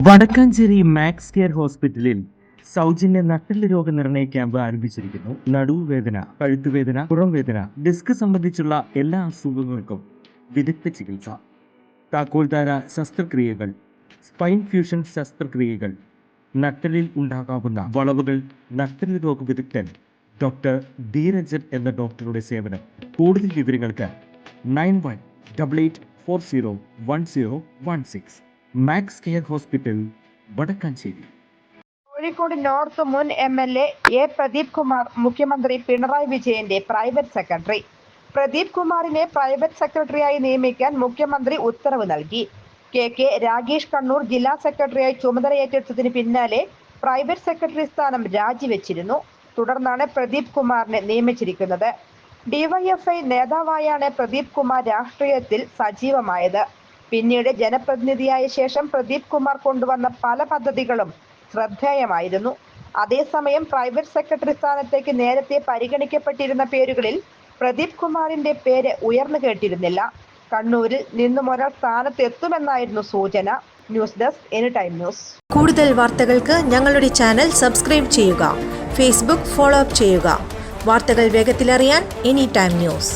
Vadakkanchery max care ഹോസ്പിറ്റലിൽ സൗജന്യ നട്ടെല്ല് രോഗനിർണയ ക്യാമ്പ് ആരംഭിച്ചിരിക്കുന്നു. നടുവേദന, കഴുത്തുവേദന, പുറംവേദന, ഡിസ്ക് സംബന്ധിച്ചുള്ള എല്ലാ അസുഖങ്ങൾക്കും വിദഗ്ധ ചികിത്സ, താക്കോൽദാര ശസ്ത്രക്രിയകൾ, സ്പൈൻ ഫ്യൂഷൻ ശസ്ത്രക്രിയകൾ, നട്ടെല്ലിൽ ഉണ്ടാകാവുന്ന വളവുകൾ, നട്ടെല്ല് രോഗ വിദഗ്ധൻ ഡോക്ടർ ധീരജൻ എന്ന ഡോക്ടറുടെ സേവനം. കൂടുതൽ വിവരങ്ങൾക്ക് 9188401016 Max Care Hospital, Vadakkanchery. Kozhikode north മുൻ MLA എ പ്രദീപ് കുമാർ മുഖ്യമന്ത്രി പിണറായി വിജയന്റെ പ്രൈവറ്റ് സെക്രട്ടറി. പ്രദീപ് കുമാറിനെ പ്രൈവറ്റ് സെക്രട്ടറിയായി നിയമിക്കാൻ മുഖ്യമന്ത്രി ഉത്തരവ് നൽകി. കെ രാഗേഷ് കണ്ണൂർ ജില്ലാ സെക്രട്ടറിയായി ചുമതലയേറ്റെടുത്തതിന് പിന്നാലെ പ്രൈവറ്റ് സെക്രട്ടറി സ്ഥാനം രാജിവെച്ചിരുന്നു. തുടർന്നാണ് പ്രദീപ് കുമാറിനെ നിയമിച്ചിരിക്കുന്നത്. DYFI നേതാവായാണ് പ്രദീപ് കുമാർ രാഷ്ട്രീയത്തിൽ സജീവമായത്. പിന്നീട് ജനപ്രതിനിധിയായ ശേഷം പ്രദീപ് കുമാർ കൊണ്ടുവന്ന പല പദ്ധതികളും ശ്രദ്ധേയമായിരുന്നു. അതേസമയം പ്രൈവറ്റ് സെക്രട്ടറി സ്ഥാനത്തേക്ക് നേരത്തെ പരിഗണിക്കപ്പെട്ടിരുന്ന പേരുകളിൽ പ്രദീപ് കുമാറിന്റെ പേര് ഉയർന്നു കേട്ടിരുന്നില്ല. കണ്ണൂരിൽ നിന്നും ഒരാൾ സ്ഥാനത്ത് എത്തുമെന്നായിരുന്നു സൂചന. News desk, any time news. കൂടുതൽ വാർത്തകൾക്ക് ഞങ്ങളുടെ ചാനൽ സബ്സ്ക്രൈബ് ചെയ്യുക. ഫേസ്ബുക്ക് ഫോളോ അപ്പ് ചെയ്യുക. വാർത്തകൾ വേഗത്തിലറിയാൻ എനി ടൈം ന്യൂസ്.